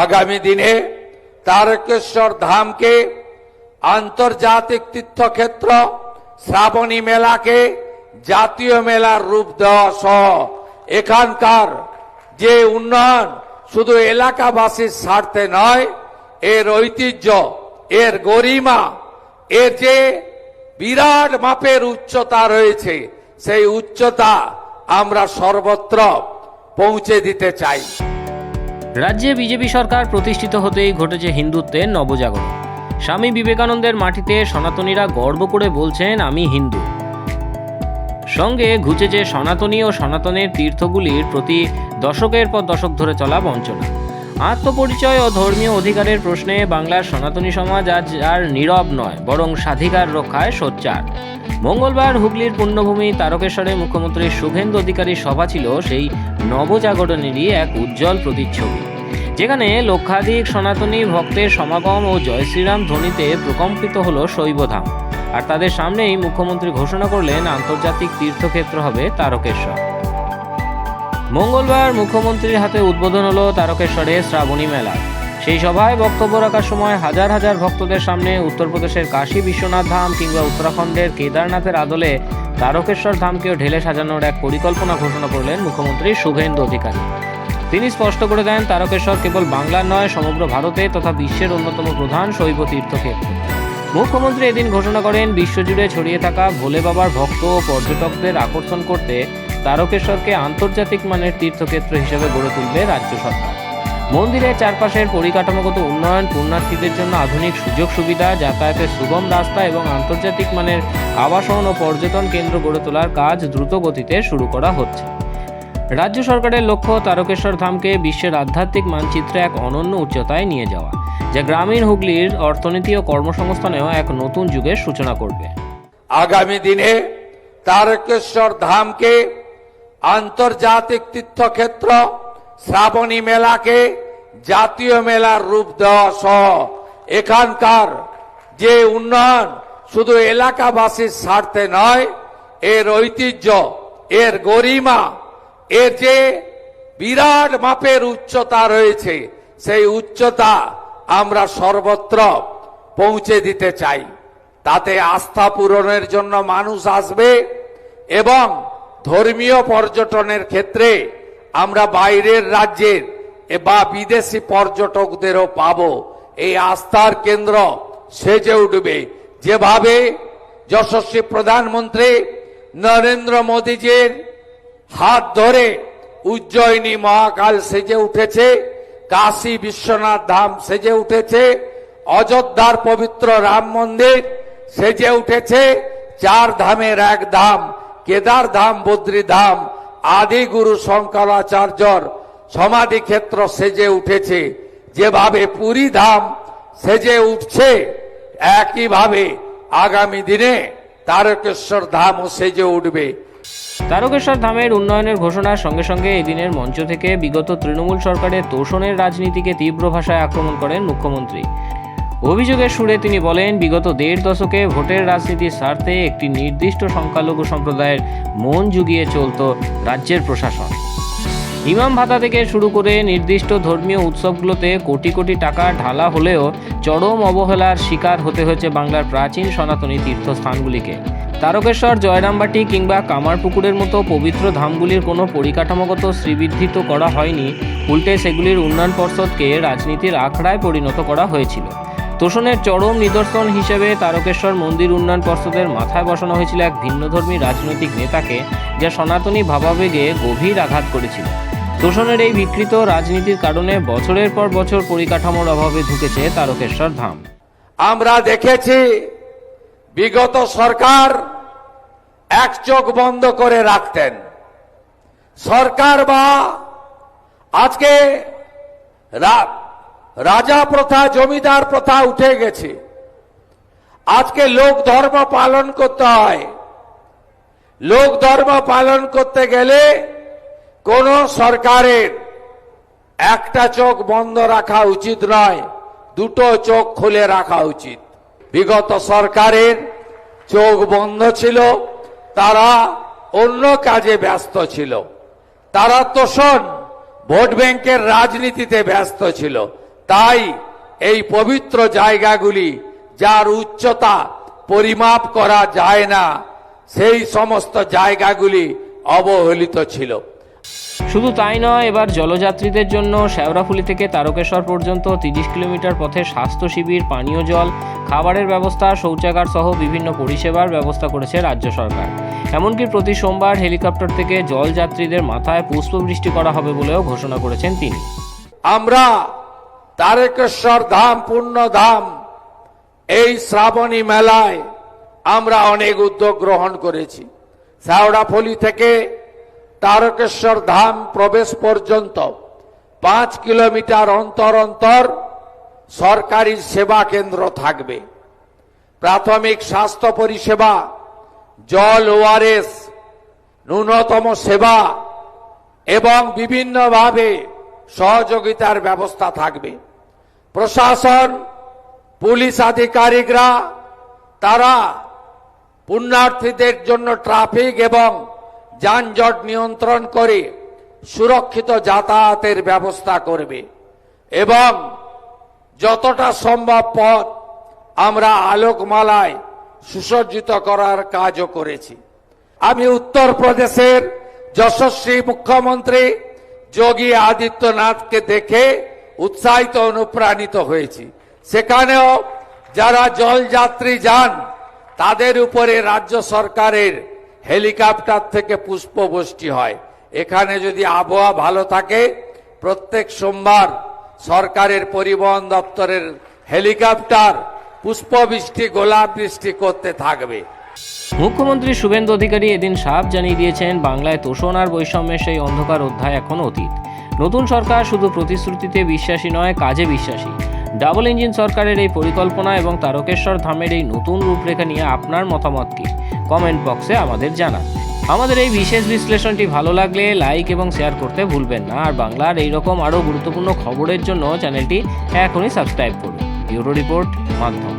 আগামী দিনে তারকেশ্বর ধামকে আন্তর্জাতিক তীর্থক্ষেত্র, শ্রাবণী মেলাকে জাতীয় মেলার রূপ দেওয়া সহ এখানকার যে উন্নয়ন শুধু এলাকাবাসীর স্বার্থে নয়, এর ঐতিহ্য, এর গরিমা, এর যে বিরাট মাপের উচ্চতা রয়েছে, সেই উচ্চতা আমরা সর্বত্র পৌঁছে দিতে চাই। রাজ্যে বিজেপি সরকার প্রতিষ্ঠিত হতেই ঘটেছে হিন্দুত্বের নবজাগরণ। স্বামী বিবেকানন্দের মাটিতে সনাতনীরা গর্ব করে বলছেন, আমি হিন্দু। সঙ্গে ঘুচেছে সনাতনী ও সনাতনের তীর্থগুলির প্রতি দশকের পর দশক ধরে চলা বঞ্চনা। আত্মপরিচয় ও ধর্মীয় অধিকারের প্রশ্নে বাংলার সনাতনী সমাজ আজ আর নীরব নয়, বরং স্বাধিকার রক্ষায় সোচ্চার। মঙ্গলবার হুগলির পুণ্যভূমি তারকেশ্বরে মুখ্যমন্ত্রী শুভেন্দু অধিকারীর সভা ছিল সেই নবজাগরণেরই এক উজ্জ্বল প্রতিচ্ছবি, যেখানে লক্ষাধিক সনাতনী ভক্তের সমাগম ও জয় শ্রীরাম ধ্বনিতে প্রকম্পিত হলো শৈবধাম। আর তাদের সামনেই মুখ্যমন্ত্রী ঘোষণা করলেন আন্তর্জাতিক তীর্থক্ষেত্র হবে তারকেশ্বর। মঙ্গলবার মুখ্যমন্ত্রীর হাতে উদ্বোধন হলো তারকেশ্বরে শ্রাবণী মেলা। সেই সভায় বক্তব্য রাখার সময় হাজার হাজার ভক্তদের সামনে উত্তরপ্রদেশের কাশী বিশ্বনাথ ধাম কিংবা উত্তরাখণ্ডের কেদারনাথের আদলে তারকেশ্বর ধামকেও ঢেলে সাজানোর এক পরিকল্পনা ঘোষণা করলেন মুখ্যমন্ত্রী শুভেন্দু অধিকারী। তিনি স্পষ্ট করে দেন, তারকেশ্বর কেবল বাংলার নয়, সমগ্র ভারতে তথা বিশ্বের অন্যতম প্রধান শৈব তীর্থক্ষেত্র। মুখ্যমন্ত্রী এদিন ঘোষণা করেন, বিশ্বজুড়ে ছড়িয়ে থাকা ভোলে বাবার ভক্ত ও পর্যটকদের আকর্ষণ করতে তারকেশ্বরকে আন্তর্জাতিক মানের তীর্থক্ষেত্র হিসেবে গড়ে তুলবে রাজ্য সরকার। মন্দিরের চারপাশের পরিকাঠামোগত উন্নয়ন, পুণ্যার্থীদের জন্য আধুনিক সুযোগ সুবিধা, যাতায়াতের সুগম রাস্তা এবং আন্তর্জাতিক মানের আবাসন ও পর্যটন কেন্দ্র গড়ে তোলার কাজ দ্রুত গতিতে শুরু করা হচ্ছে। রাজ্য সরকারের লক্ষ্য তারকেশ্বর ধামকে বিশ্বের আধ্যাত্মিক মানচিত্রে এক অনন্য উচ্চতায় নিয়ে যাওয়া, যা গ্রামীণ হুগলির অর্থনীতি ও কর্মসংস্থানেও এক নতুন যুগের সূচনা করবে। আগামী দিনে তারকেশ্বর ধামকে আন্তর্জাতিক তীর্থক্ষেত্র, শ্রাবণী মেলাকে জাতীয় মেলার রূপ দেওয়া সহ এখানকার যে উন্নয়ন শুধু এলাকাবাসীর স্বার্থে নয়, এর ঐতিহ্য, এর গরিমা, এর যে বিরাট মাপের উচ্চতা রয়েছে, সেই উচ্চতা আমরা সর্বত্র পৌঁছে দিতে চাই। তাতে আস্থা পূরণের জন্য মানুষ আসবে এবং ধর্মীয় পর্যটনের ক্ষেত্রে আমরা বাইরের রাজ্যের বা বিদেশি পর্যটকদেরও পাবো। এই আস্থার কেন্দ্র সেজে উঠবে, যেভাবে যশস্বী প্রধানমন্ত্রী নরেন্দ্র মোদীজির হাত ধরে উজ্জয়িনী মহাকাল সেজে উঠেছে, কাশী বিশ্বনাথ ধাম সেজে উঠেছে, অযোধ্যার পবিত্র রাম মন্দির সেজে উঠেছে, চার ধামের এক ধাম কেদার ধাম, বদ্রী ধাম, আদি গুরু শঙ্করাচার্যর সমাধি ক্ষেত্র সেজে উঠেছে। যেভাবে পুরী ধাম সেজে উঠছে, একইভাবে আগামী দিনে তারকেশ্বর ধামও সেজে উঠবে। তারকেশ্বর ধামের উন্নয়নের ঘোষণার সঙ্গে সঙ্গে এদিনের মঞ্চ থেকে বিগত তৃণমূল সরকারের তোষণের রাজনীতিকে তীব্র ভাষায় আক্রমণ করেন মুখ্যমন্ত্রী। অভিযোগের সুরে তিনি বলেন, বিগত দেড় দশকে ভোটের রাজনীতির স্বার্থে একটি নির্দিষ্ট সংখ্যালঘু সম্প্রদায়ের মন জুগিয়ে চলত রাজ্যের প্রশাসন। ইমাম ভাতা থেকে শুরু করে নির্দিষ্ট ধর্মীয় উৎসবগুলোতে কোটি কোটি টাকা ঢালা হলেও চরম অবহেলার শিকার হতে হয়েছে বাংলার প্রাচীন সনাতনী তীর্থস্থানগুলিকে। তারকেশ্বর, জয়রামবাটি কিংবা কামারপুকুরের মতো পবিত্র ধামগুলির কোনো পরিকাঠামোগত শ্রীবৃদ্ধি তো করা হয়নি, উল্টে সেগুলির উন্নয়ন পর্ষদকে রাজনীতির আখড়ায় পরিণত করা হয়েছিল। তোষণের চরম নিদর্শন হিসেবে তারকেশ্বর মন্দির উন্নয়ন পর্ষদের মাথায় বসানো হয়েছিল এক ভিন্নধর্মী রাজনৈতিক নেতাকে, যা সনাতনী ভাবাবেগে গভীর আঘাত করেছিল। তোষণের এই বিকৃত রাজনীতির কারণে বছরের পর বছর পরিকাঠামোর অভাবে ঢুকেছে তারকেশ্বর ধাম। আমরা দেখেছি বিগত সরকার এক চোখ বন্ধ করে রাখতেন। সরকার বা আজকে রাজা প্রথা, জমিদার প্রথা উঠে গেছে। আজকে লোক ধর্ম পালন করতে হয়। লোক ধর্ম পালন করতে গেলে কোন সরকারের একটা চোখ বন্ধ রাখা উচিত নয়, দুটো চোখ খুলে রাখা উচিত। বিগত সরকারের চোখ বন্ধ ছিল, তারা অন্য কাজে ব্যস্ত ছিল, তারা তোষণ ভোট ব্যাংকের রাজনীতিতে ব্যস্ত ছিল। তাই এই পবিত্র জায়গাগুলি যার উচ্চতা পরিমাপ করা যায় না, সেই সমস্ত জায়গাগুলি অবহেলিত ছিল। শুধু তাই নয়, এবার জলযাত্রীদের জন্য শেওড়াফুলি থেকে তারকেশ্বর পর্যন্ত 30 কিলোমিটার পথে স্বাস্থ্য শিবির, পানীয় জল, খাবারের ব্যবস্থা, শৌচাগার সহ বিভিন্ন পরিষেবার ব্যবস্থা করেছে রাজ্য সরকার। এমনকি প্রতি সোমবার হেলিকপ্টার থেকে জলযাত্রীদের মাথায় পুষ্পবৃষ্টি করা হবে বলেও ঘোষণা করেছেন তিনি। আমরা তারকেশ্বর ধাম, পুণ্যধাম, এই শ্রাবণী মেলায় আমরা অনেক উদ্যোগ গ্রহণ করেছি। শেওড়াফুলি থেকে তারকেশ্বর ধাম প্রবেশ পর্যন্ত 5 কিলোমিটার অন্তর অন্তর সরকারি সেবা কেন্দ্র থাকবে। প্রাথমিক স্বাস্থ্য পরিষেবা, জল, ওআরএস, ন্যূনতম সেবা এবং বিভিন্নভাবে সহযোগিতার ব্যবস্থা থাকবে। প্রশাসন, পুলিশ আধিকারিকরা তারা পুণ্যার্থীদের জন্য ট্রাফিক এবং যানজট নিয়ন্ত্রণ করে সুরক্ষিত যাতায়াতের ব্যবস্থা করবে এবং যতটা সম্ভব পথ আমরা আলোকমালায় সুসজ্জিত করার কাজও করেছি। আমি উত্তরপ্রদেশের যশস্বী মুখ্যমন্ত্রী যোগী আদিত্যনাথকে দেখে উৎসাহিত, অনুপ্রাণিত হয়েছি। সেখানেও যারা জলযাত্রী যান তাদের উপরে রাজ্য সরকারের হেলিকপ্টার থেকে পুষ্পবৃষ্টি হয়। এখানে যদি আবহাওয়া ভালো থাকে, প্রত্যেক সোমবার সরকারের পরিবহন দপ্তরের হেলিকপ্টার পুষ্পবৃষ্টি, গোলাপ বৃষ্টি করতে থাকবে। মুখ্যমন্ত্রী শুভেন্দু অধিকারী এদিন সাফ জানিয়ে দিয়েছেন, বাংলায় তোষণ আর বৈষম্যের সেই অন্ধকার অধ্যায় এখন অতীত। নতুন সরকার শুধু প্রতিশ্রুতিতে বিশ্বাসী নয়, কাজে বিশ্বাসী। ডাবল ইঞ্জিন সরকারের এই পরিকল্পনা এবং তারকেশ্বর ধামের এই নতুন রূপরেখা নিয়ে আপনার মতামত কি? কমেন্ট বক্সে আমাদের জানান। আমাদের এই বিশেষ বিশ্লেষণটি ভালো লাগলে লাইক এবং শেয়ার করতে ভুলবেন না। আর বাংলার এইরকম আরও গুরুত্বপূর্ণ খবরের জন্য চ্যানেলটি এখনই সাবস্ক্রাইব করুন। ব্যুরো রিপোর্ট, মাধ্যম।